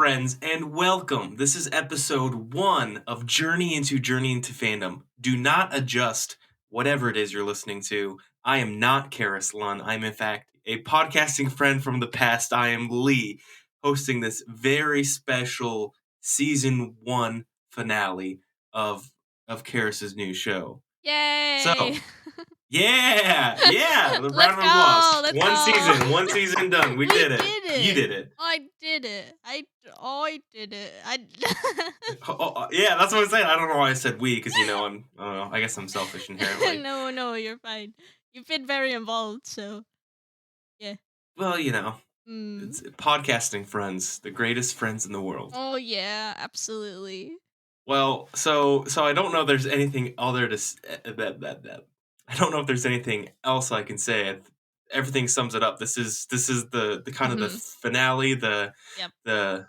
friends, and welcome. This is episode 1 of Journey Into Fandom. Do not adjust whatever it is you're listening to. I am not Carys. I'm, in fact, a podcasting friend from the past. I am Lee, hosting this very special Season 1 finale of Carys's new show. So, Yay! yeah, the Let's round of applause. go! Let's One go! season done. We did it. did it. You did it. I did it. I did it. Yeah, that's what I'm saying. I don't know why I said we, because I don't know. I guess I'm selfish inherently. No, you're fine. You've been very involved, so yeah. Well, it's podcasting friends, the greatest friends in the world. Oh yeah, absolutely. Well, so I don't know if there's anything other to I don't know if there's anything else I can say. Everything sums it up. This is the kind of the finale, the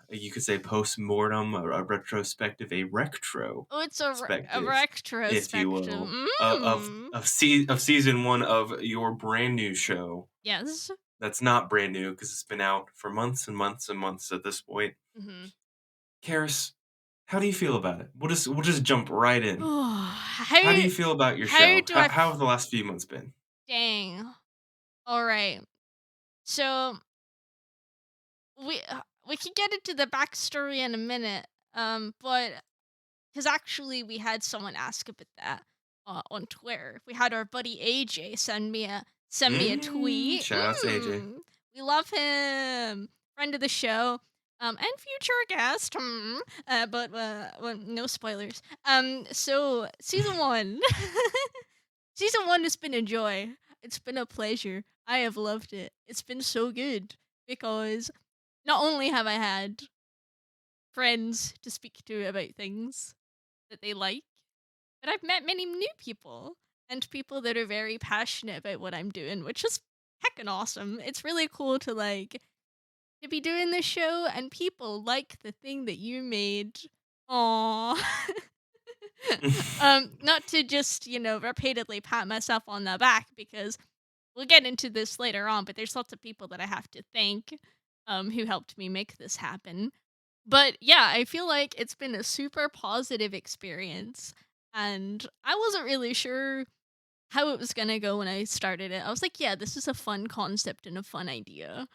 you could say post-mortem, a retrospective, a retro. Oh, it's a retrospective, if you will, of season 1 of your brand new show. Yes. That's not brand new because it's been out for months and months and months at this point. Carys, how do you feel about it? We'll just jump right in. How do you feel about your show? How have the last few months been? Dang. All right. So we can get into the backstory in a minute. But because actually we had someone ask about that on Twitter. We had our buddy AJ send me a tweet. Shout out to AJ. We love him. Friend of the show. And future guest. But well, no spoilers. So season 1. Season 1 has been a joy. It's been a pleasure. I have loved it. It's been so good because not only have I had friends to speak to about things that they like, but I've met many new people and people that are very passionate about what I'm doing, which is heckin' awesome. It's really cool to be doing this show and people like the thing that you made. Aww. Not to just, repeatedly pat myself on the back because we'll get into this later on, but there's lots of people that I have to thank who helped me make this happen. But yeah, I feel like it's been a super positive experience and I wasn't really sure how it was going to go when I started it. I was like, yeah, this is a fun concept and a fun idea.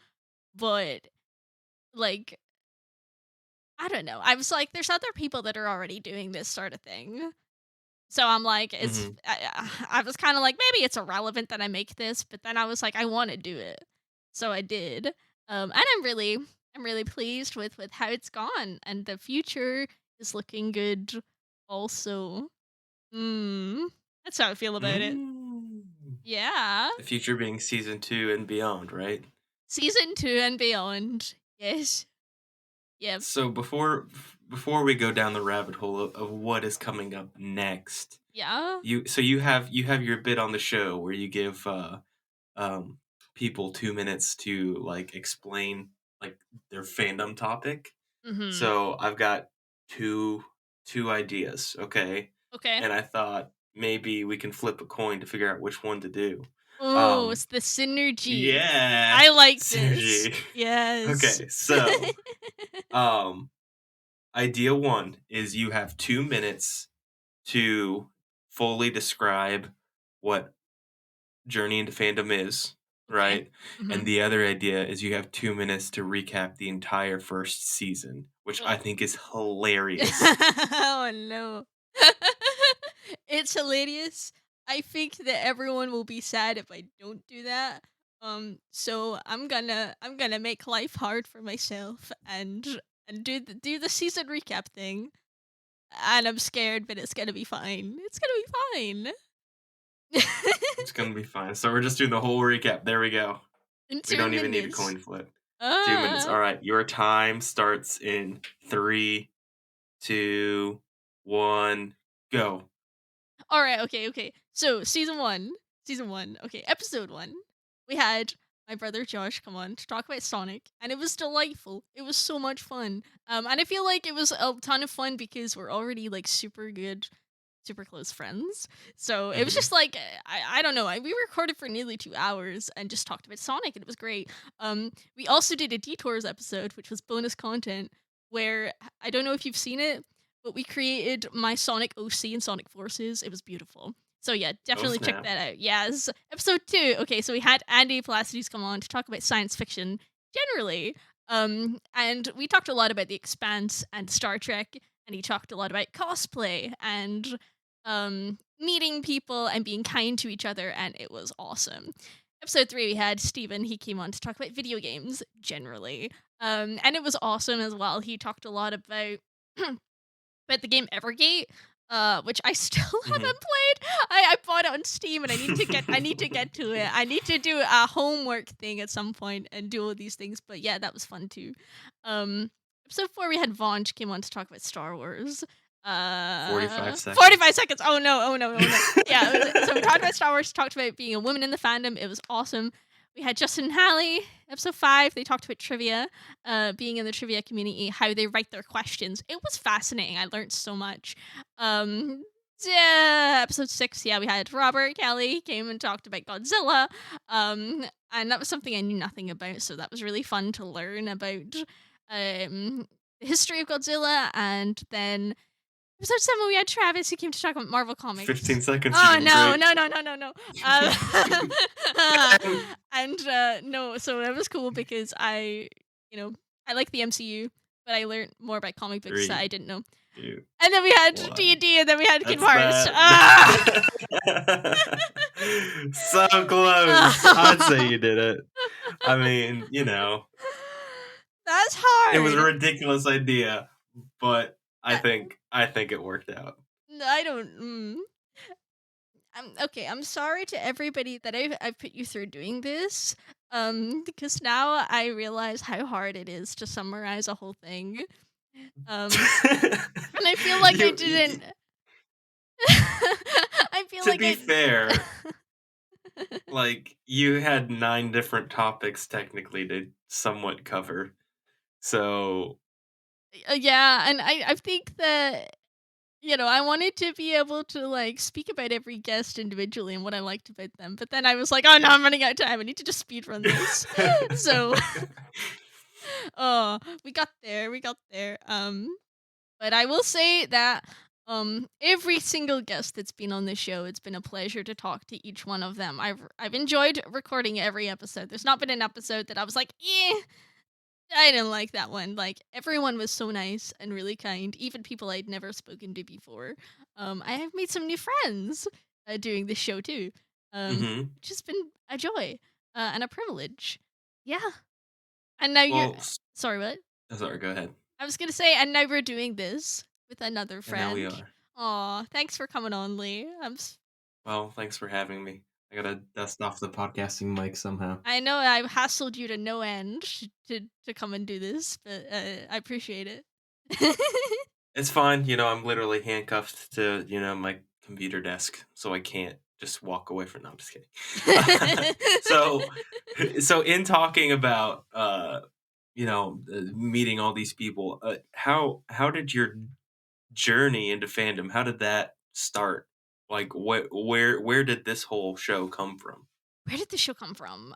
But like I don't know. I was like, there's other people that are already doing this sort of thing. So I'm like, I was kind of like, maybe it's irrelevant that I make this, but then I was like, I want to do it. So I did. And I'm really pleased with how it's gone. And the future is looking good also. That's how I feel about it. Yeah. The future being season 2 and beyond, right? Season 2 and beyond. Yes. Yep. So before we go down the rabbit hole of what is coming up next, yeah, you have your bit on the show where you give people 2 minutes to explain their fandom topic. So I've got two ideas, okay? Okay. And I thought maybe we can flip a coin to figure out which one to do. Oh, it's the synergy. Yeah. I like synergy. This. Yes. Okay, so idea 1 is you have 2 minutes to fully describe what Journey Into Fandom is, right? And the other idea is you have 2 minutes to recap the entire first season, which I think is hilarious. Oh no. It's hilarious. I think that everyone will be sad if I don't do that. So I'm gonna make life hard for myself and do the season recap thing. And I'm scared, but it's gonna be fine. It's gonna be fine. It's gonna be fine. So we're just doing the whole recap. There we go. We don't even need a coin flip. 2 minutes. All right. Your time starts in 3, 2, 1, go. All right. Okay. So season 1. Okay, episode 1. We had my brother Josh come on to talk about Sonic, and it was delightful. It was so much fun. And I feel like it was a ton of fun because we're already super good, super close friends. So it was just I don't know. We recorded for nearly 2 hours and just talked about Sonic, and it was great. We also did a Detours episode, which was bonus content, where I don't know if you've seen it, but we created my Sonic OC and Sonic Forces. It was beautiful. So yeah, Oh definitely check snap. that out. Yes. Episode 2. Okay, so we had Andy Placides come on to talk about science fiction generally. And we talked a lot about The Expanse and Star Trek, and he talked a lot about cosplay and meeting people and being kind to each other, and it was awesome. Episode 3, we had Steven. He came on to talk about video games generally. And it was awesome as well. He talked a lot about but the game Evergate, which I still Hmm. haven't played. I bought it on Steam and I need to get to it. I need to do a homework thing at some point and do all these things. But yeah, that was fun too. Um Episode 4, we had Vaunch came on to talk about Star Wars. 45 45 seconds. seconds. Oh no, oh no, oh no. Yeah, so we talked about Star Wars, talked about being a woman in the fandom. It was awesome. We had Justin and Hallie, episode 5. They talked about trivia, being in the trivia community, how they write their questions. It was fascinating. I learned so much. Um, yeah, episode 6, yeah, we had Robert Kelly came and talked about Godzilla. And that was something I knew nothing about, so that was really fun to learn about the history of Godzilla. And then episode 7, we had Travis who came to talk about Marvel Comics. 15 seconds. You're Oh doing no, great. no, no, no, no, no. Um, Bang. and no, so that was cool because you know, I like the MCU, but I learned more about comic books that I 3, didn't know. 2, And then we had 1. D&D, and then we had Kingdom That's Hearts. that. Ah! So close. I'd say you did it. I mean, That's it was a hard. ridiculous idea, but I think it worked out. I don't. Okay. I'm sorry to everybody that I've put you through doing this. Because now I realize how hard it is to summarize a whole thing. And I feel like I You didn't. I feel to like be I. fair, like you had 9 different topics technically to somewhat cover. So, Yeah, and I think that I wanted to be able to like speak about every guest individually and what I liked about them, but then I was like, oh no, I'm running out of time. I need to just speed run this. So, oh, we got there. We got there. But I will say that every single guest that's been on this show, it's been a pleasure to talk to each one of them. I've enjoyed recording every episode. There's not been an episode that I was like, I didn't like that one. Like everyone was so nice and really kind, even people I'd never spoken to before. I have made some new friends doing this show too, mhm. which has been a joy and a privilege. Yeah, and now you're. Well, Sorry, what? sorry, go ahead. I was gonna say, and now we're doing this with another And now we friend. are. Aw, thanks for coming on, Lee. Well, thanks for having me. I gotta dust off the podcasting mic somehow. I know I've hassled you to no end to come and do this, but I appreciate it. It's fine. I'm literally handcuffed to, my computer desk, so I can't just walk away from. No, I'm just kidding. so, so in talking about, meeting all these people, how did your journey into fandom? How did that start? Like, where did this whole show come from? Where did the show come from?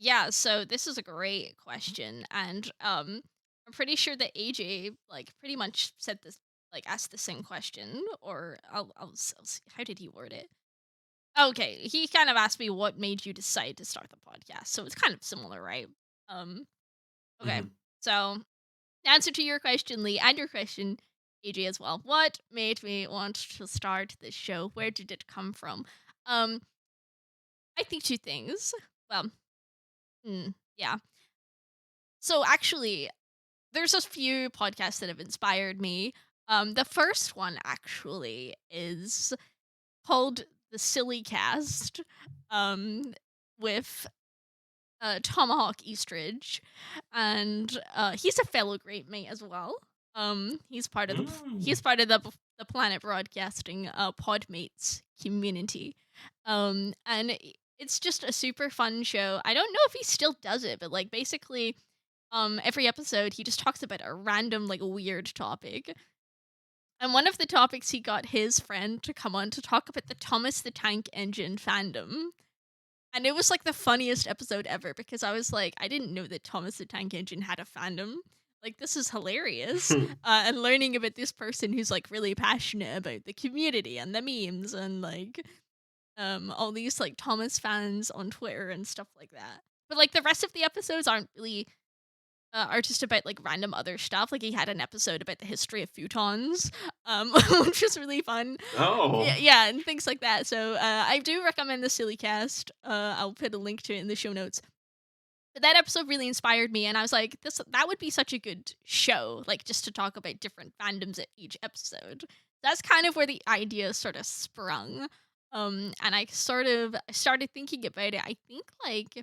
Yeah, so this is a great question, and I'm pretty sure that AJ like pretty much said this, like asked the same question, or I'll see, how did he word it? Okay, he kind of asked me what made you decide to start the podcast, so it's kind of similar, right? Um, okay, Hmm. so answer to your question, Lee, and your question, AJ, as well. What made me want to start this show? Where did it come from? Um, I think two things. Well, yeah. So actually, there's a few podcasts that have inspired me. The first one actually is called the Silly Cast, um, with Tomahawk Eastridge, and he's a fellow great mate as well. He's part of Mm. he's part of the Planet Broadcasting Podmates community, and it's just a super fun show. I don't know if he still does it, but like basically, every episode he just talks about a random like weird topic. And one of the topics he got his friend to come on to talk about the Thomas the Tank Engine fandom. And it was like the funniest episode ever because I was like, I didn't know that Thomas the Tank Engine had a fandom. Like, this is hilarious. And learning about this person who's like really passionate about the community and the memes and like all these like Thomas fans on Twitter and stuff like that. But like the rest of the episodes aren't really are just about like random other stuff. Like he had an episode about the history of futons, which was really fun. Oh. Yeah, and things like that. So I do recommend the Silly Cast. I'll put a link to it in the show notes. But that episode really inspired me, and I was like, that would be such a good show, like just to talk about different fandoms at each episode. That's kind of where the idea sort of sprung. And I sort of started thinking about it. I think like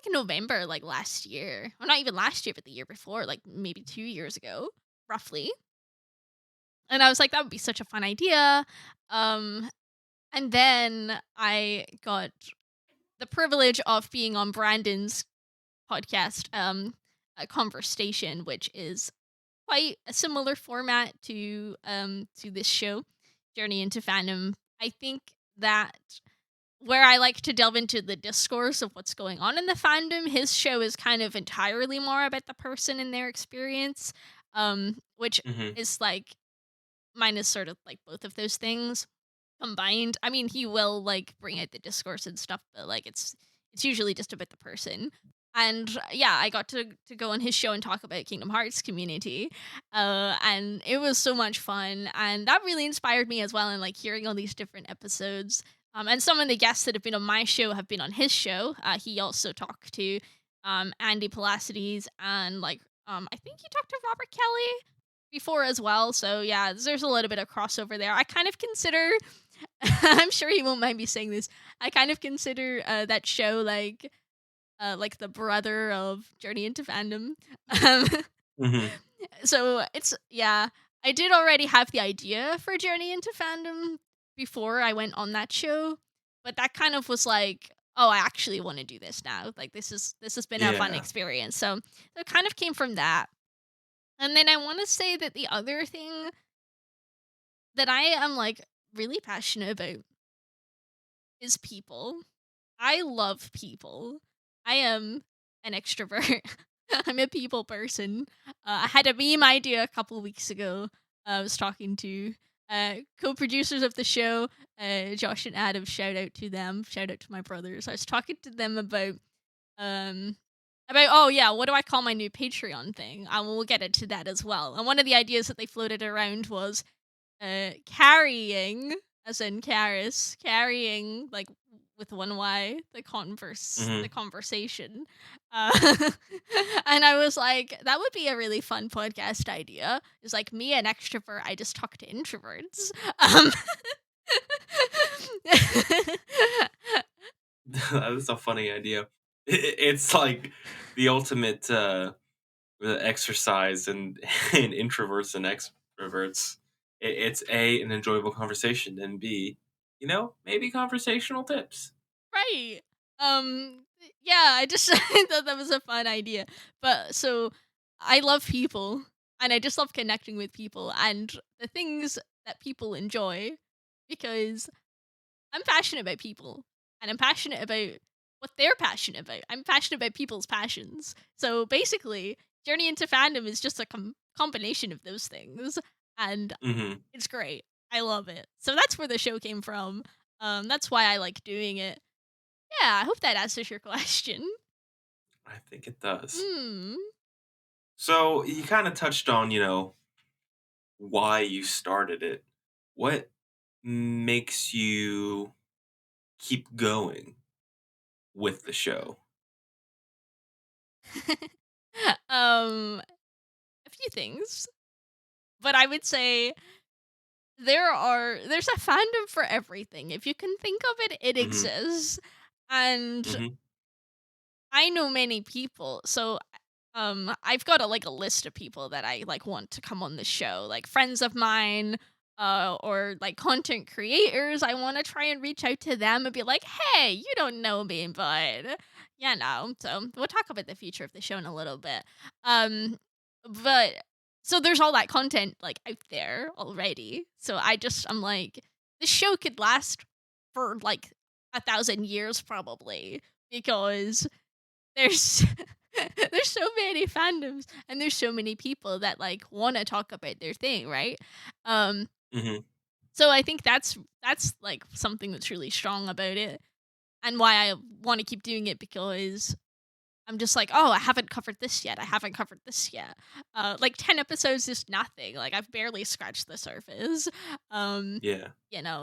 in November, like last year. Well, not even last year, but the year before, like maybe 2 years ago, roughly. And I was like, that would be such a fun idea. Um, and then I got the privilege of being on Brandon's podcast, a conversation, which is quite a similar format to this show, Journey Into Fandom. I think that where I like to delve into the discourse of what's going on in the fandom, his show is kind of entirely more about the person and their experience, which Hmm. is like mine is sort of like both of those things combined. I mean, he will like bring out the discourse and stuff, but like it's usually just about the person. And yeah, I got to go on his show and talk about Kingdom Hearts community, and it was so much fun, and that really inspired me as well. And like hearing all these different episodes, and some of the guests that have been on my show have been on his show. He also talked to Andy Palacides and like I think he talked to Robert Kelly before as well. So yeah, there's a little bit of crossover there. I kind of consider I'm sure he won't mind me saying this. I kind of consider that show like the brother of Journey Into Fandom. Um, Hmm. so it's yeah, I did already have the idea for Journey Into Fandom before I went on that show, but that kind of was like, oh, I actually want to do this now. Like this has been a fun Yeah. experience. So it kind of came from that. And then I want to say that the other thing that I am like really passionate about is people. I love people. I am an extrovert. I'm a people person. I had a meme idea a couple weeks ago. I was talking to co-producers of the show, Josh and Adam. Shout out to them. Shout out to my brothers. I was talking to them um about oh yeah, what do I call my new Patreon thing? I will get into that as well. And one of the ideas that they floated around was carrying, as in Carys, carrying like with one Y, Hmm. the conversation. Uh, and I was like, that would be a really fun podcast idea. It's like me, an extrovert, I just talk to introverts. Um, That's a funny idea. It's like the ultimate exercise in introverts and extroverts. It's A, an enjoyable conversation, and B, maybe conversational tips. right. Yeah, I just I thought that was a fun idea. But so I love people and I just love connecting with people and the things that people enjoy because I'm passionate about people and I'm passionate about what they're passionate about. I'm passionate about people's passions. So basically, Journey Into Fandom is just a combination of those things and Hmm. it's great. I love it. So that's where the show came from. That's why I like doing it. Yeah, I hope that answers your question. I think it does. Hmm. So you kind of touched on, why you started it. What makes you keep going with the show? um, a few things, but I would say there's a fandom for everything. If you can think of it, it Hmm. exists. And Hmm. I know many people. So I've got like a list of people that I like want to come on the show, like friends of mine or like content creators. I want to try and reach out to them and be like, "Hey, you don't know me, but you know." So, we'll talk about the future of the show in a little bit. Um but so there's all that content like out there already. So I'm like this show could last for like 1,000 years probably because there's There's so many fandoms and there's so many people that like want to talk about their thing, right? Um Mhm. so I think that's like something that's really strong about it and why I want to keep doing it because I'm just like, "Oh, I haven't covered this yet. I haven't covered this yet." Like 10 episodes is nothing. Like I've barely scratched the surface. Um, Yeah.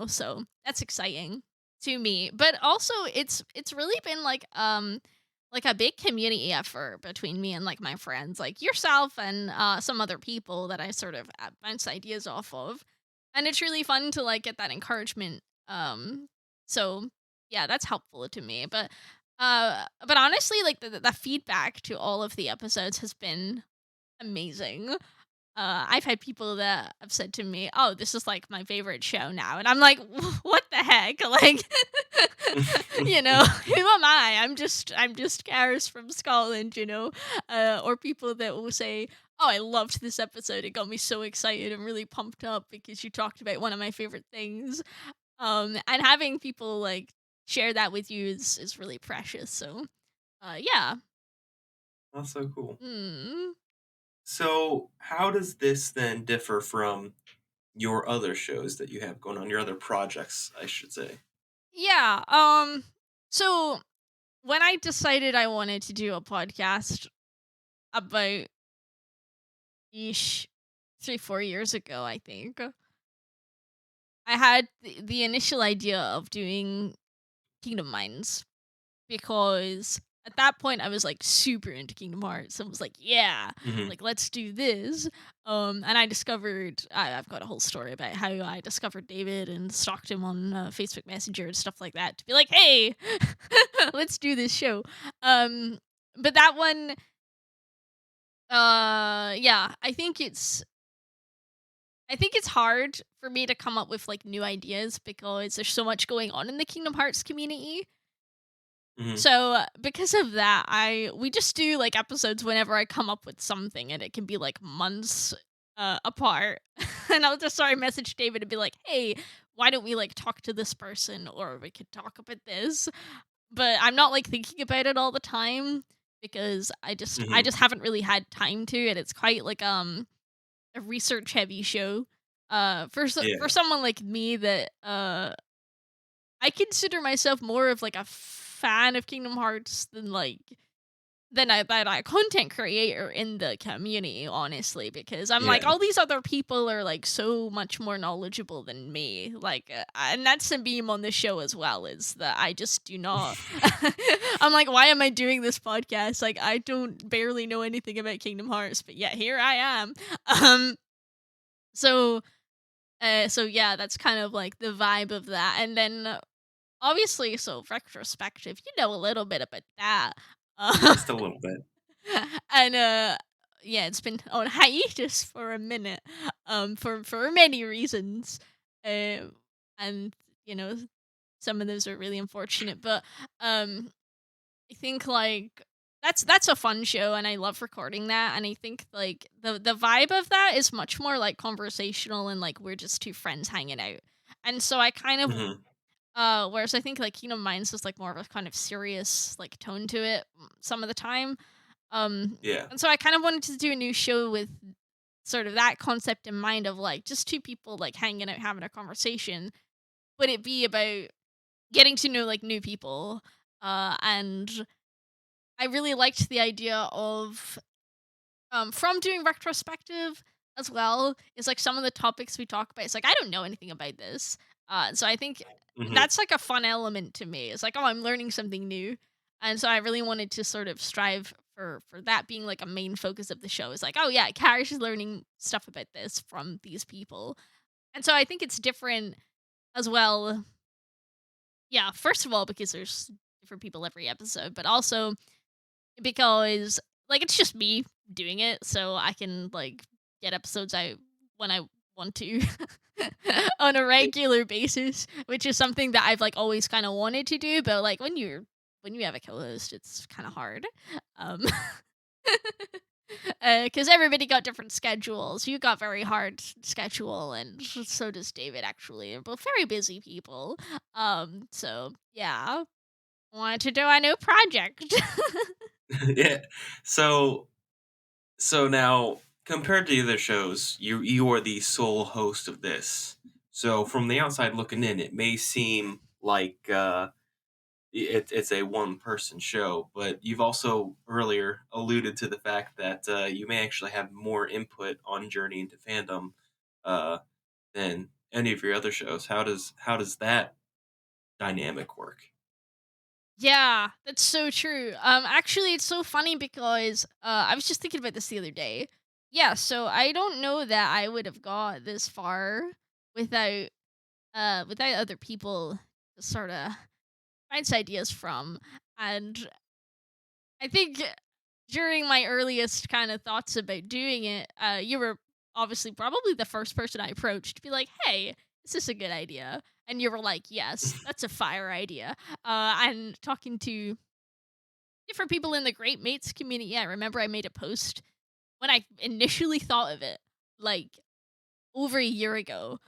so that's exciting to me. But also it's really been like a big community effort between me and like my friends, like yourself and some other people that I sort of bounce ideas off of. And it's really fun to like get that encouragement. So yeah, that's helpful to me. But honestly, like the feedback to all of the episodes has been amazing. I've had people that have said to me, "Oh, this is like my favorite show now," and I'm like, "What the heck?" Like, who am I? I'm just Carys from Scotland, or people that will say, "Oh, I loved this episode. It got me so excited and really pumped up because you talked about one of my favorite things." And having people like share that with you is really precious. So, yeah. That's so cool. Mm. So, how does this then differ from your other shows that you have going on, your other projects, I should say? Yeah. So when I decided I wanted to do a podcast about ish 3-4 years ago, I think I had the initial idea of doing Kingdom Minds because at that point I was like super into Kingdom Hearts and was like, yeah, Mhm. like let's do this. And I discovered I've got a whole story about how I discovered David and stalked him on Facebook Messenger and stuff like that to be like, hey, let's do this show. Um, but that one, yeah, I think it's hard for me to come up with like new ideas because there's so much going on in the Kingdom Hearts community. Mhm. So, because of that, we just do, like, episodes whenever I come up with something, and it can be, like, months, apart, and I'll just sorry message David and be like, "Hey, why don't we, like, talk to this person, or we could talk about this?" But I'm not, like, thinking about it all the time because I Mhm. just haven't really had time to, and it's quite, like, a research-heavy show, for Yeah. someone like me that, I consider myself more of like a fan of Kingdom Hearts than a content creator in the community, honestly, because I'm like Yeah. all these other people are like so much more knowledgeable than me. Like, and that's a beam on the show as well. Is that I just do not. I'm like, why am I doing this podcast? Like, I don't barely know anything about Kingdom Hearts, but yet here I am. Um, so. So yeah, that's kind of like the vibe of that, and then obviously, so Rektrospective, you know a little bit about that. Uh, Just a little bit. and yeah, it's been on hiatus for a minute. For many reasons. Um and you know, some of those are really unfortunate, but um I think like that's a fun show and I love recording that and I think like the vibe of that is much more like conversational and like we're just two friends hanging out. And so I kind of Mhm. whereas I think like Kingdom Minds was like more of a kind of serious like tone to it some of the time. Yeah. And so I kind of wanted to do a new show with sort of that concept in mind of like just two people like hanging out having a conversation, but it be about getting to know like new people. And I really liked the idea of from doing retrospective as well is like some of the topics we talk about. It's like I don't know anything about this, so I think Mhm. that's like a fun element to me. It's like oh, I'm learning something new, and so I really wanted to sort of strive for that being like a main focus of the show. Is like oh yeah, Carys is learning stuff about this from these people, and so I think it's different as well. Yeah, first of all because there's different people every episode, but also because like it's just me doing it, so I can like get episodes out when I want to on a Yeah. regular basis, which is something that I've like always kind of wanted to do, but like when you have a co-host, it's kind of hard. Um because everybody got different schedules. You got very hard schedule, and so does David. Actually, they're both very busy people. So yeah, wanted to do a new project. Yeah. So so now compared to the other shows, you are the sole host of this. So from the outside looking in, it may seem like it's a one person show, but you've also earlier alluded to the fact that you may actually have more input on Journey into Fandom uh, than any of your other shows. How does that dynamic work? Yeah, that's so true. Actually, it's so funny because I was just thinking about this the other day. Yeah, so I don't know that I would have got this far without without other people to sort of bounce ideas from. And I think during my earliest kind of thoughts about doing it, you were obviously probably the first person I approached to be like, "Hey, is this a good idea?" And you were like, "Yes, that's a fire idea." And talking to different people in the Great Mates community, I remember I made a post when I initially thought of it, like over a year ago,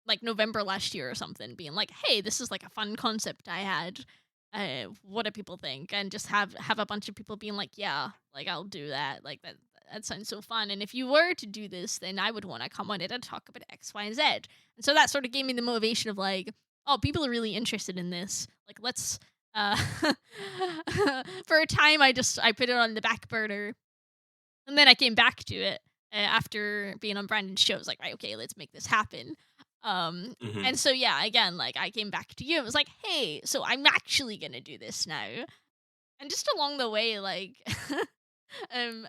like November last year or something, being like, "Hey, this is like a fun concept I had. What do people think?" And just have a bunch of people being like, "Yeah, like I'll do that. Like that sounds so fun. And if you were to do this, then I would want to come on it and talk about X, Y, and Z." And so that sort of gave me the motivation of like, "Oh, people are really interested in this. Like let's." Uh, for a time, I put it on the back burner, and then I came back to it after being on Brandon's show. I was like, right, okay, let's make this happen. Um, Hmm. and so yeah, again, like I came back to you. It was like, hey, so I'm actually gonna do this now. And just along the way, like, um,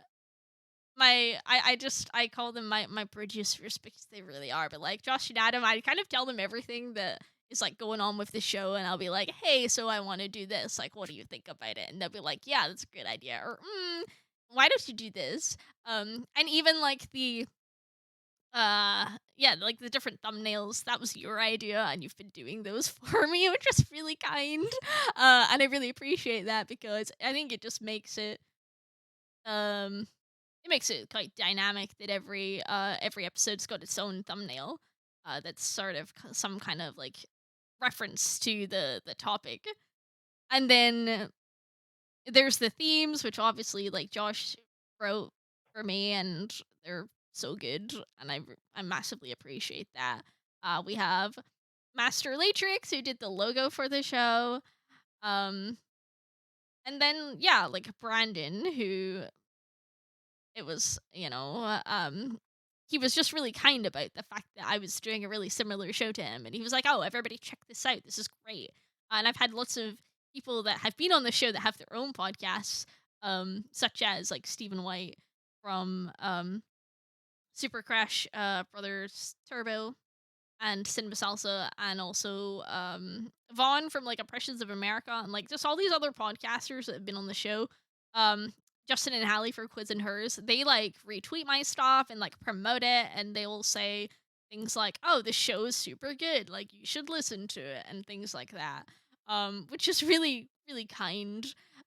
I call them my producers because they really are. But like Josh and Adam, I kind of tell them everything that is like going on with the show, and I'll be like, hey, so I want to do this. Like, what do you think about it? And they'll be like, yeah, that's a good idea. Or why don't you do this? And even like the yeah, like the different thumbnails, that was your idea, and you've been doing those for me, which is really kind. And I really appreciate that because I think it just makes um it makes it quite dynamic that every episode's got its own thumbnail. That's sort of some kind of like reference to the topic. And then there's the themes, which obviously like Josh wrote for me, and they're so good, and I massively appreciate that. We have Master Latrix who did the logo for the show, um, and then yeah, like Brandon who it was he was just really kind about the fact that I was doing a really similar show to him, and he was like, "Oh, everybody check this out. This is great." And I've had lots of people that have been on the show that have their own podcasts, such as like Stephen White from Super Crash Brothers Turbo and Cinema Salsa, and also Vaughn from like Impressions of America, and like just all these other podcasters that have been on the show. Um, Justin and Hallie for Quiz and Hers, they like retweet my stuff and like promote it, and they will say things like, "Oh, this show is super good. Like you should listen to it," and things like that. Which is really kind.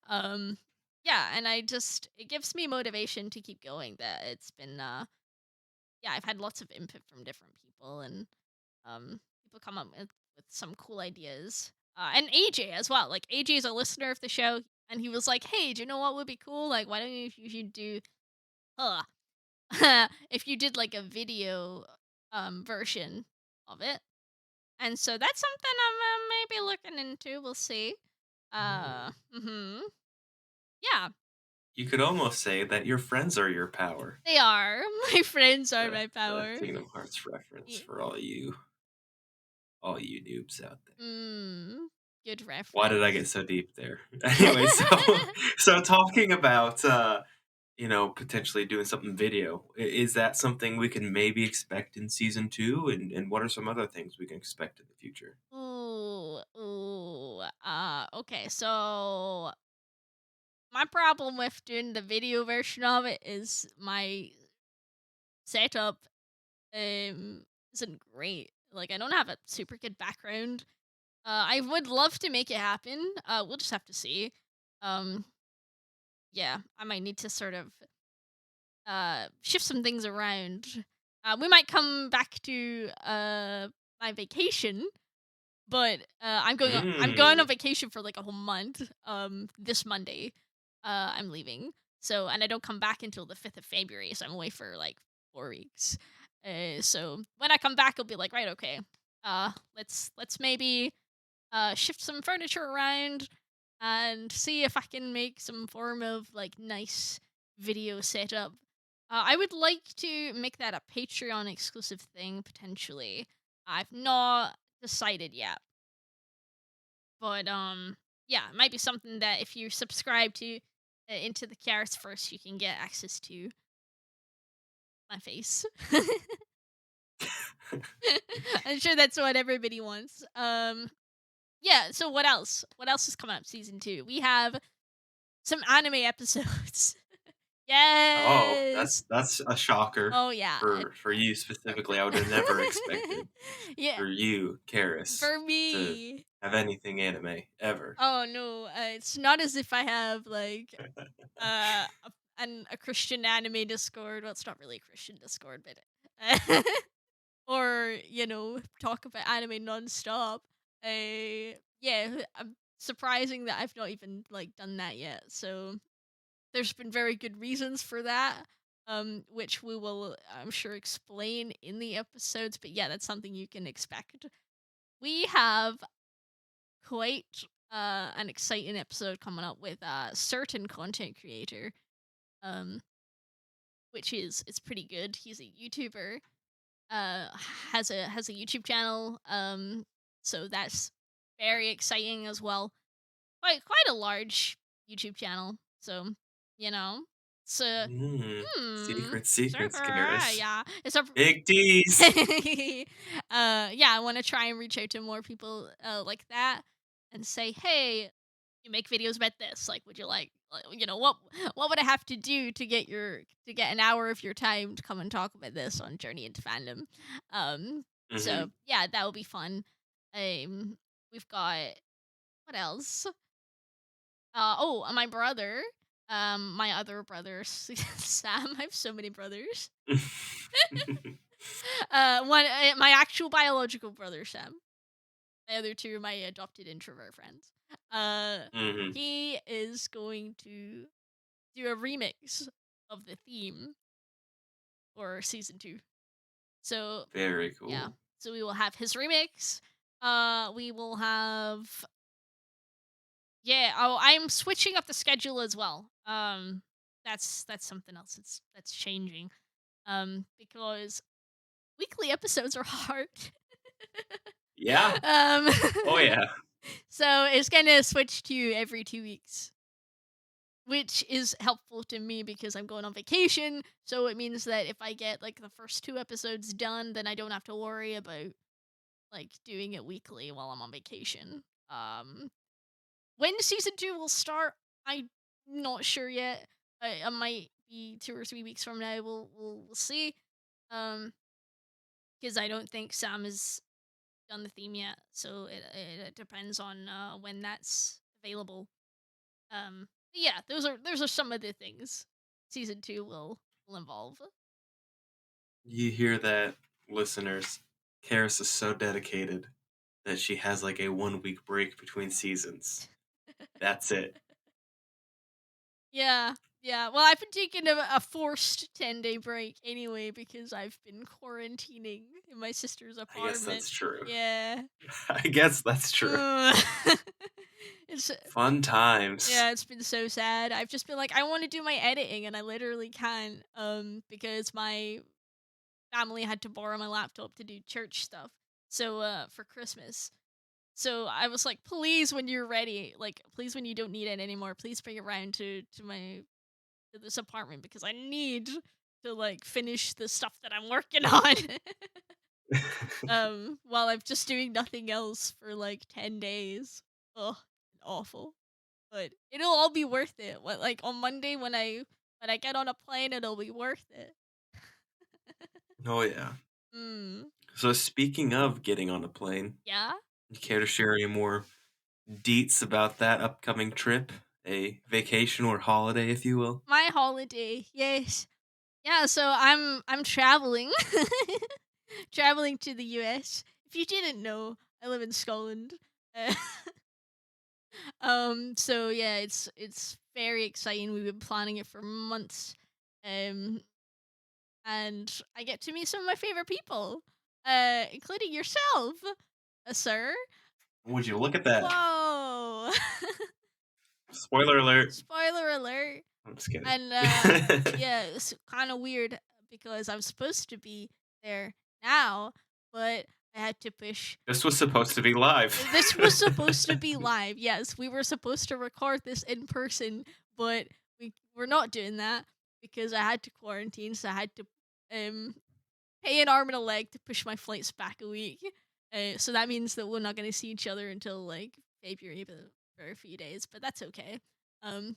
Um, yeah, and it gives me motivation to keep going. That it's been yeah, I've had lots of input from different people, and people come up with some cool ideas. And AJ as well. Like AJ is a listener of the show, and he was like, "Hey, do you know what would be cool? Like, why don't you should do, uh, if you did like a video version of it?" And so that's something I'm maybe looking into. We'll see. Mhm. Yeah, You could almost say that your friends are your power. they are. My friends are The my the power. Kingdom Hearts reference Ye- for all you noobs out there. Mm, good Why did I get reference. so deep there? Anyway, so talking about potentially doing something video, is that something we can maybe expect in season two? And what are some other things we can expect in the future? Ooh, ooh. Okay, so my problem with doing the video version of it is my setup isn't great. Like I don't have a super good background. I would love to make it happen. We'll just have to see. Um, yeah, I might need to sort of shift some things around. We might come back to my vacation. But I'm going on Mm. vacation for like a whole month this Monday. I'm leaving. So, and I don't come back until the 5th of February, so I'm away for like 4 weeks. So when I come back, I'll be like, right, okay. Let's maybe shift some furniture around and see if I can make some form of like nice video setup. I would like to make that a Patreon exclusive thing potentially. I've not decided yet, but yeah, it might be something that if you subscribe to into the Carys first, you can get access to my face. I'm sure that's what everybody wants. Yeah. So what else? What else is coming up season 2? We have some anime episodes. Oh, Yes. that's a shocker Oh yeah. for you specifically. I would have never expected Yeah. for you, Karis, For to me. have anything anime ever. Oh no, it's not as if I have like a Christian anime Discord. Well, it's not really a Christian Discord, but or talk about anime nonstop. Yeah, I'm surprising that I've not even like done that yet. So there's been very good reasons for that, which we will, I'm sure, explain in the episodes. But yeah, that's something you can expect. We have quite an exciting episode coming up with a certain content creator, um, which is it's pretty good. He's a YouTuber, uh, has a YouTube channel, so that's very exciting as well. Quite a large YouTube channel, so you know, it's a Secrets, super, Karis. yeah, it's a Big D's. yeah, I want to try and reach out to more people like that and say, hey, you make videos about this. Like, would you what would I have to do to get an hour of your time to come and talk about this on Journey Into Fandom? So Hmm. yeah, that will be fun. We've got what else? My brother, my other brother, Sam. I have so many brothers. My actual biological brother, Sam. My other two are my adopted introvert friends. Uh, Hmm. he is going to do a remix of the theme for season 2. So Very yeah, cool. so we will have his remix. We will have yeah. Oh, I'm switching up the schedule as well. That's something else. That's changing. Because weekly episodes are hard. Yeah. um, Oh yeah. so it's gonna switch to every 2 weeks, which is helpful to me because I'm going on vacation. So it means that if I get like the first 2 episodes done, then I don't have to worry about like doing it weekly while I'm on vacation. Um, when season 2 will start, I'm not sure yet. I might be 2 or 3 weeks from now. We'll see. Um, because I don't think Sam has done the theme yet, so it depends on when that's available. But yeah, those are some of the things season 2 will involve. You hear that, listeners? Karis is so dedicated that she has like a 1 week break between seasons. That's it. Yeah, yeah. Well, I've been taking a forced 10-day break anyway because I've been quarantining in my sister's I guess apartment. that's true. Yeah. I guess that's true. Uh, it's Fun times. yeah, it's been so sad. I've just been like, I want to do my editing, and I literally can't, because my family had to borrow my laptop to do church stuff. So, for Christmas. So I was like, please, when you're ready, like, please, when you don't need it anymore, please bring it around to this apartment because I need to like finish the stuff that I'm working on. While I'm just doing nothing else for like 10 days. Ugh, awful. But it'll all be worth it. What like on Monday when I get on a plane, it'll be worth it. Oh yeah. Mm. So speaking of getting on a plane, Yeah. you care to share any more deets about that upcoming trip? A vacation or holiday, if you will? My holiday, yes. Yeah, so I'm traveling. Traveling to the US. If you didn't know, I live in Scotland. Uh, So yeah, it's very exciting. We've been planning it for months. Um, and I get to meet some of my favorite people, including yourself, sir. Would you look at that? Whoa! Spoiler alert. Spoiler alert. I'm just kidding. And yeah, it's kind of weird because I'm supposed to be there now, but I had to push. This was supposed to be live. This was supposed to be live. Yes, we were supposed to record this in person, but we're not doing that because I had to quarantine, so I had to um pay an arm and a leg to push my flights back a week. So that means that we're not going to see each other until like February, but for a few days. But that's okay.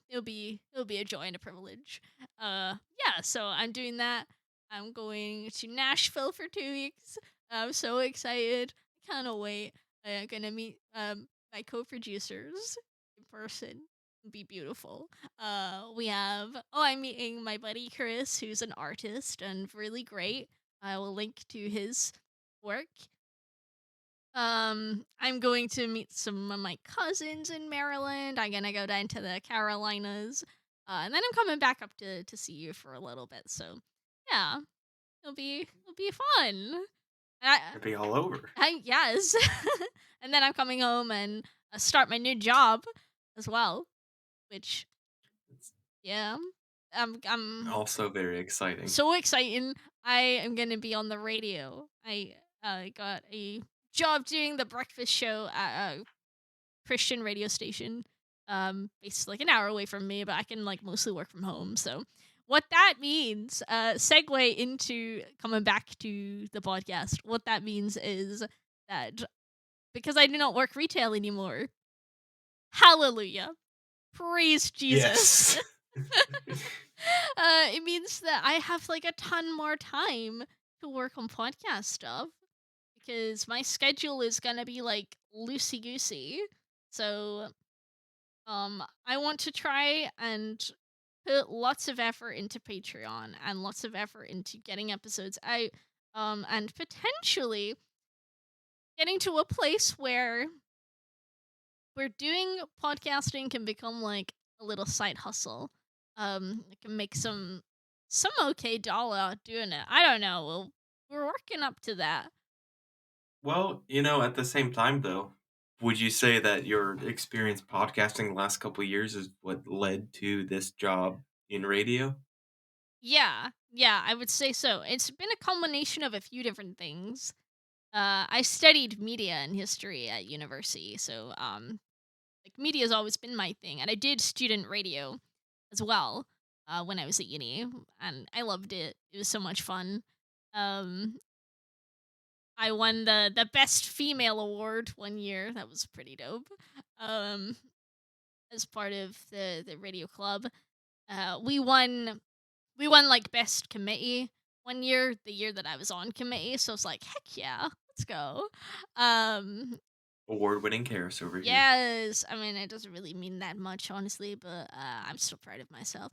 It'll be a joy and a privilege. Yeah. So I'm doing that. I'm going to Nashville for 2 weeks. I'm so excited. I cannot wait. I'm gonna meet my co-producers in person. It'll be beautiful. I'm meeting my buddy Chris, who's an artist and really great. I will link to his work. I'm going to meet some of my cousins in Maryland. I'm gonna go down to the Carolinas, and then I'm coming back up to see you for a little bit. So, yeah, it'll be fun. I, It'd be all over. I yes, and then I'm coming home and start my new job as well. Which, It's yeah, I'm also very exciting. so exciting. I am going to be on the radio. I got a job doing the breakfast show at a Christian radio station, based like an hour away from me, but I can like mostly work from home. So what that means, segue into coming back to the podcast, what that means is that because I do not work retail anymore, hallelujah, praise Jesus. Yes. It means that I have like a ton more time to work on podcast stuff because my schedule is gonna be like loosey goosey. So, I want to try and put lots of effort into Patreon and lots of effort into getting episodes out, and potentially getting to a place where doing podcasting can become like a little side hustle. I can make some okay dollar doing it. I don't know. We're working up to that. Well, at the same time, though, would you say that your experience podcasting the last couple of years is what led to this job in radio? Yeah, yeah, I would say so. It's been a combination of a few different things. I studied media and history at university, so like media has always been my thing, and I did student radio as well when I was at uni, and I loved it. It was so much fun. Um, I won the best female award one year. That was pretty dope. Um, as part of the radio club, we won like best committee one year, the year that I was on committee. So it's like heck yeah, let's go. Um, Award-winning Carys over here. Yes, I mean it doesn't really mean that much, honestly, but I'm still proud of myself.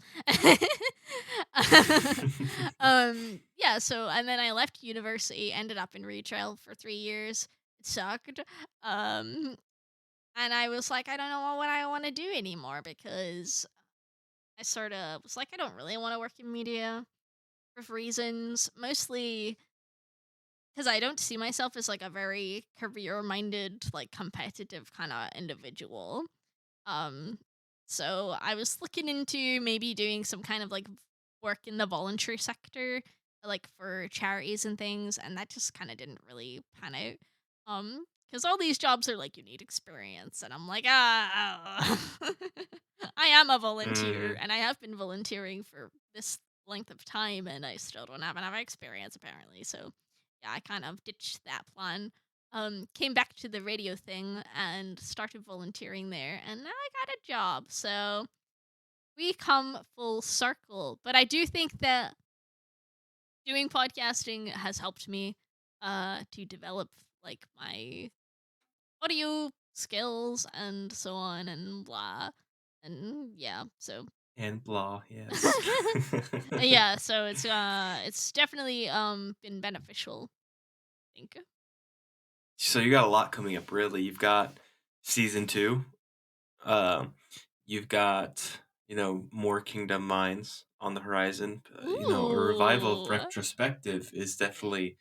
Yeah. So and then I left university, ended up in retail for 3 years. It sucked. Um, and I was like, I don't know what I want to do anymore because I sort of was like, I don't really want to work in media for reasons, mostly because I don't see myself as like a very career minded, like competitive kind of individual. Um, so I was looking into maybe doing some kind of like work in the voluntary sector, like for charities and things, and that just kind of didn't really pan out. Because all these jobs are like you need experience, and I'm like, I am a volunteer, Mhm. and I have been volunteering for this length of time, and I still don't have enough experience apparently. So yeah, I kind of ditched that plan, came back to the radio thing and started volunteering there, and now I got a job. So we come full circle. But I do think that doing podcasting has helped me to develop like my audio skills and so on and blah. And yeah, so And blah, yes. yeah, so it's definitely been beneficial, I think. So you got a lot coming up, really. You've got season 2 Um, you've got, more Kingdom Mines on the horizon. A revival of Ooh. Rektrospective is definitely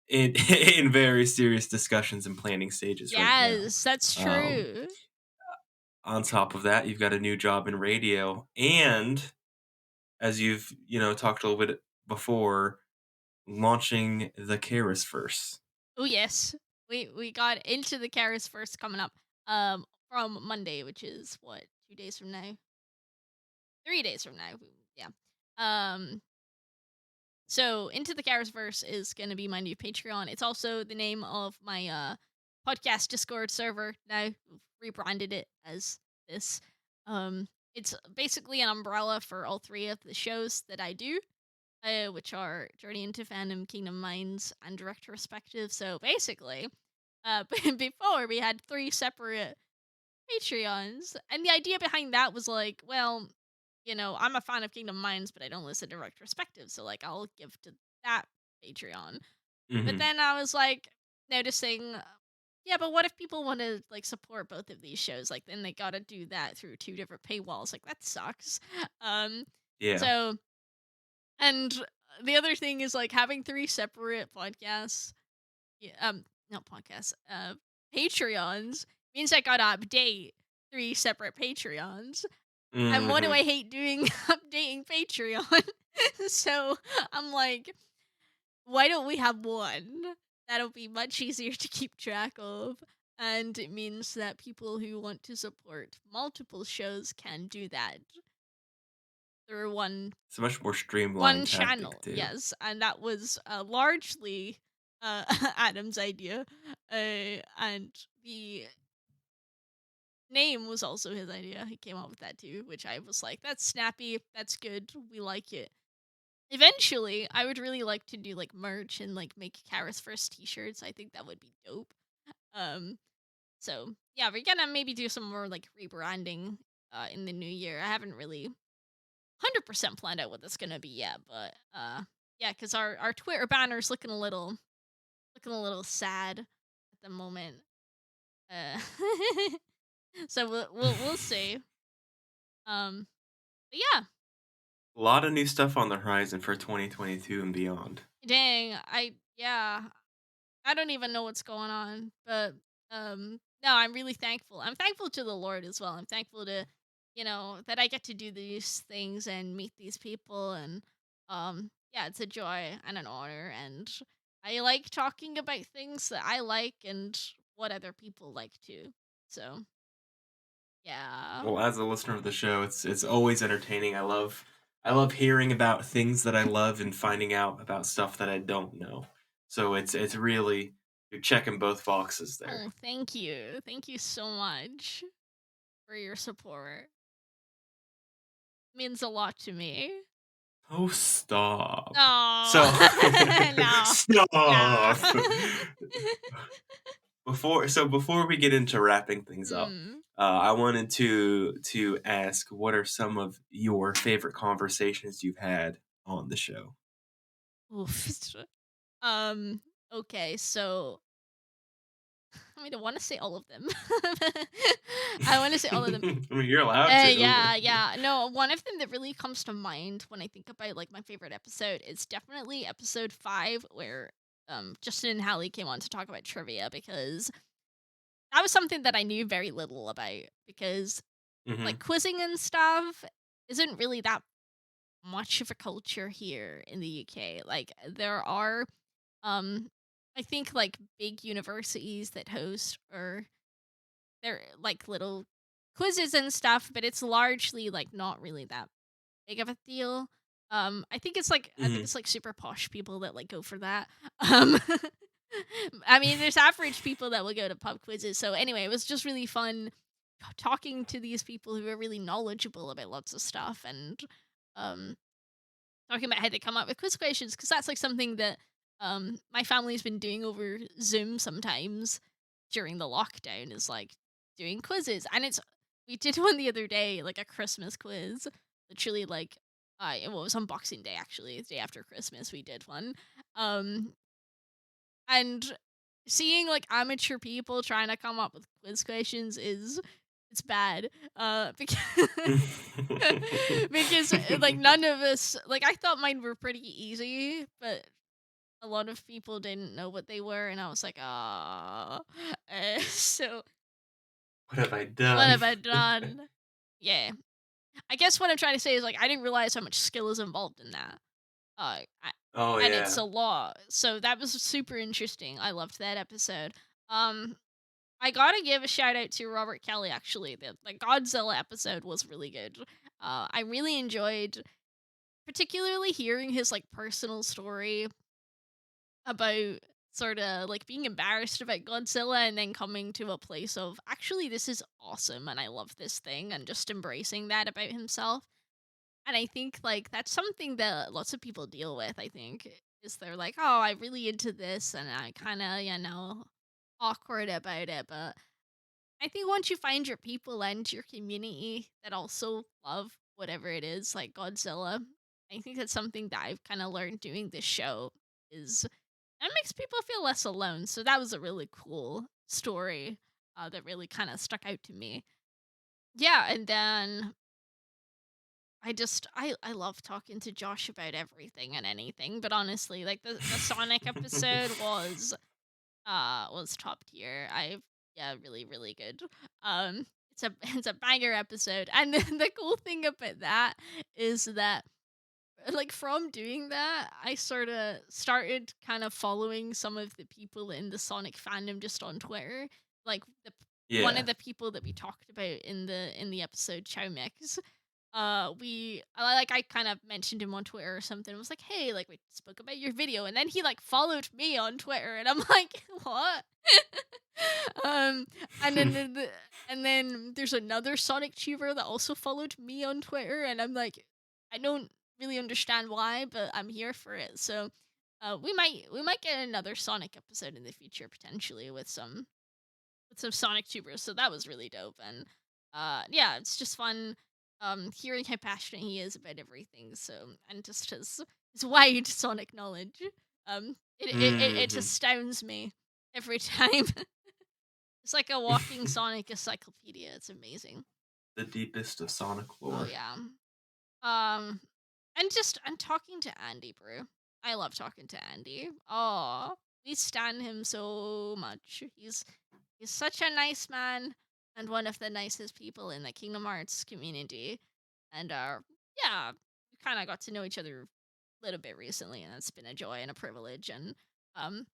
in in very serious discussions and planning stages right now. Yes, that's Um, true. on top of that, you've got a new job in radio, and as you've talked a little bit before, launching the Carys verse. Oh yes, we got into the Carys first coming up from Monday, which is what 2 days from now, 3 days from now. Yeah. Um. So into the Carys verse is going to be my new Patreon. It's also the name of my podcast Discord server. Now we've rebranded it as this. It's basically an umbrella for all three of the shows that I do, which are Journey Into Fandom, Kingdom Minds, and Rektrospective. So basically, before we had three separate Patreons, and the idea behind that was like, well, I'm a fan of Kingdom Minds, but I don't listen to Rektrospective, so like I'll give to that Patreon. But Hmm. then I was like noticing, yeah, but what if people want to like support both of these shows? Like then they got to do that through two different paywalls. Like that sucks. Um, Yeah. so and the other thing is like having three separate podcasts, yeah, not podcasts, Patreons means I gotta update three separate Patreons. And what do Hmm. I hate doing updating Patreon? So I'm like, why don't we have one? That'll be much easier to keep track of. And it means that people who want to support multiple shows can do that through It's a much more one streamlined tactic channel. too. Yes, and that was largely Adam's idea, and the name was also his idea. He came up with that too, which I was like, "That's snappy. That's good. We like it." Eventually, I would really like to do like merch and like make Karis first T-shirts. I think that would be dope. Um, so yeah, we're gonna maybe do some more like rebranding in the new year. I haven't really 100% planned out what that's gonna be yet, but yeah, because our Twitter banner's looking a little sad at the moment. Uh, so we'll see. But yeah, A lot of new stuff on the horizon for 2022 and beyond. dang, I don't even know what's going on, but no, I'm really thankful. I'm thankful to the Lord as well. I'm thankful to, that I get to do these things and meet these people and yeah, it's a joy and an honor and I like talking about things that I like and what other people like too. So, yeah. Well, as a listener of the show, it's always entertaining. I love hearing about things that I love and finding out about stuff that I don't know. So it's really you're checking both boxes there. Oh, thank you. Thank you so much for your support. Means a lot to me. Oh, stop. So Oh, no, stop. no. Before we get into wrapping things up, Hmm. I wanted to ask what are some of your favorite conversations you've had on the show? Oof. Um. Okay, so I want to say all of them. I want to say all of them. I mean, you're allowed to. Yeah, yeah. No, one of them that really comes to mind when I think about like my favorite episode is definitely episode 5, where Justin and Hallie came on to talk about trivia because that was something that I knew very little about because like Hmm. quizzing and stuff isn't really that much of a culture here in the UK. Like there are um I think like big universities that host or they're like little quizzes and stuff, but it's largely like not really that big of a deal. I think Hmm. it's like super posh people that like go for that. Um I mean, there's average people that will go to pub quizzes. So anyway, it was just really fun talking to these people who are really knowledgeable about lots of stuff and um talking about how they come up with quiz questions because that's like something that my family's been doing over Zoom sometimes during the lockdown is like doing quizzes and it's we did one the other day like a Christmas quiz literally like well, it was on Boxing Day actually the day after Christmas we did one um and seeing like amateur people trying to come up with quiz questions is it's bad. Because because like none of us like I thought mine were pretty easy, but a lot of people didn't know what they were, and I was like, ah. So What have I what done? have I done? Yeah. I guess what I'm trying to say is like I didn't realize how much skill is involved in that. I, Oh and it's yeah. a lot. So that was super interesting. I loved that episode. Um, I gotta give a shout out to Robert Kelly. Actually, the Godzilla episode was really good. I really enjoyed, particularly hearing his like personal story about sort of like being embarrassed about Godzilla and then coming to a place of actually this is awesome and I love this thing and just embracing that about himself. And I think like that's something that lots of people deal with, I think, is they're like, "Oh, I'm really into this and I kind of, awkward about it." But I think once you find your people and your community that also love whatever it is, like Godzilla, I think that's something that I've kind of learned doing this show is that makes people feel less alone. So that was a really cool story that really kind of stuck out to me. Yeah, and then I love talking to Josh about everything and anything, but honestly, like the Sonic episode was top tier. I Yeah, really really good. It's a it's a banger episode. And then the cool thing about that is that like from doing that, I sort of started kind of following some of the people in the Sonic fandom just on Twitter. Like one of Yeah. the people that we talked about in the episode Chow Mix, I kind of mentioned him on Twitter or something. I was like, "Hey, like we spoke about your video." And then he like followed me on Twitter and I'm like, "What?" um and then and then there's another Sonic tuber that also followed me on Twitter and I'm like, I don't really understand why, but I'm here for it. So we might get another Sonic episode in the future potentially with some Sonic tubers. So that was really dope. And yeah, it's just fun hearing how passionate he is about everything. So and just his wide Sonic knowledge. It Hmm. astounds me every time. It's like a walking Sonic encyclopedia. It's amazing. The deepest of Sonic Oh lore. yeah. And talking to Andy, bro. I love talking to Andy. Oh, we stan him so much. He's such a nice man and one of the nicest people in the Kingdom Hearts community. And yeah, we kind of got to know each other a little bit recently, and it's been a joy and a privilege. And um,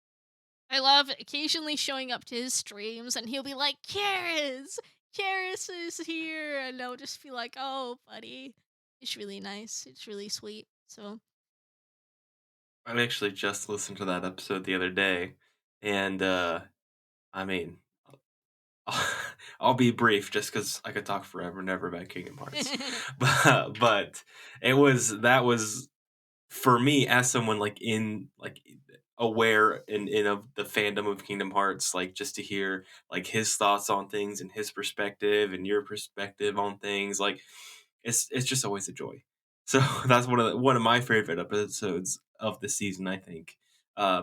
I love occasionally showing up to his streams, and he'll be like, "Carys, Carys is here," and I'll just be like, "Oh, buddy." It's really nice. It's really sweet. So, I actually just listened to that episode the other day, and I mean, I'll be brief just because I could talk forever and ever about Kingdom Hearts. But that was for me as someone like in like aware in of the fandom of Kingdom Hearts, like just to hear like his thoughts on things and his perspective and your perspective on things, like it's just always a joy. So that's one of my favorite episodes of the season, I think,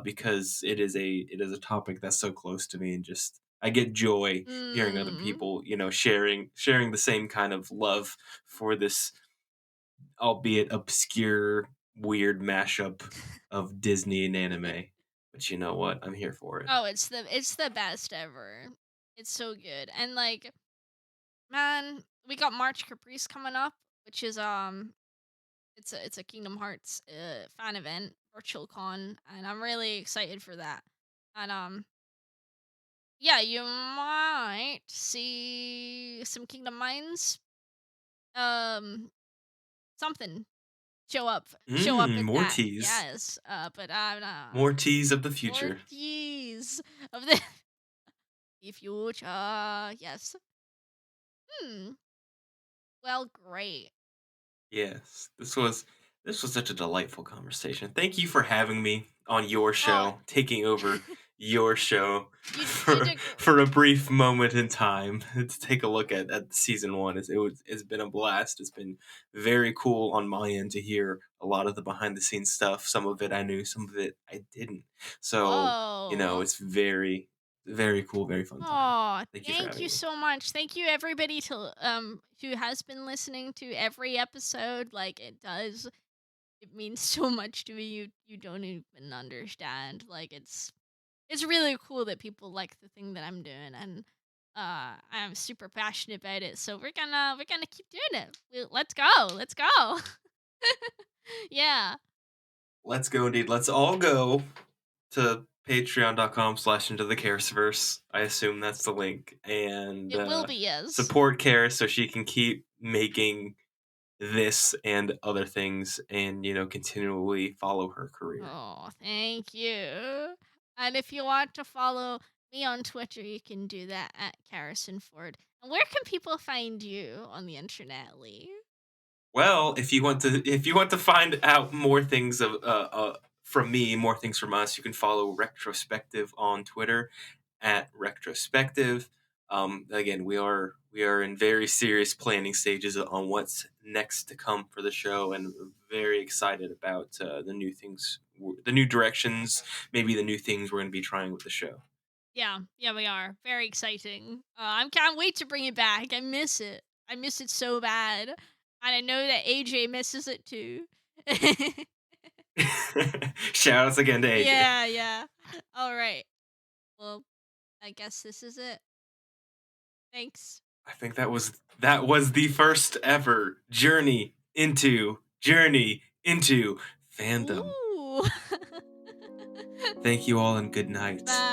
because it is a topic that's so close to me, and just I get joy hearing other mm. people, sharing the same kind of love for this, albeit obscure, weird mashup of Disney and anime. But you know what? I'm here for it. Oh, it's the best ever. It's so good. And like, man, we got March Caprice coming up, which is it's a Kingdom Hearts fan event, virtual con, and I'm really excited for that. And yeah, you might see some Kingdom Mines something show up at More that. teas. Yes. But I'm More teas of the more future. tease of the future. Yes. Hmm. Well, great. Yes, this was such a delightful conversation. Thank you for having me on your Oh, show, taking over your show you for did a brief moment in time to take a look at season one. It's been a blast. It's been very cool on my end to hear a lot of the behind the scenes stuff. Some of it I knew, some of it I didn't. So whoa. it's very. Very cool, very fun time. Oh, Thank you for thank having you me. so much. Thank you everybody to who has been listening to every episode. Like it does. It means so much to me. You don't even understand. Like it's really cool that people like the thing that I'm doing, and I'm super passionate about it. So we're gonna keep doing it. Let's go. Let's go. Yeah. Let's go indeed. Let's all go to patreon.com/ into the Carysverse. I assume that's the link. And It will be, yes. support Carys so she can keep making this and other things and, continually follow her career. Oh, thank you. And if you want to follow me on Twitter, you can do that at Carrison Ford. And where can people find you on the internet, Lee? Well, if you want to find out more things from me, more things from us, you can follow Rektrospective on Twitter at Rektrospective. Again, we are in very serious planning stages on what's next to come for the show, and very excited about the new things, the new directions, maybe the new things we're going to be trying with the show. Yeah, yeah, we are. Very exciting. I can't wait to bring it back. I miss it. I miss it so bad. And I know that AJ misses it too. Shout outs again to AJ. Yeah, yeah. All right. Well, I guess this is it. Thanks. I think that was the first ever Journey into Fandom. Ooh. Thank you all and good night. Bye.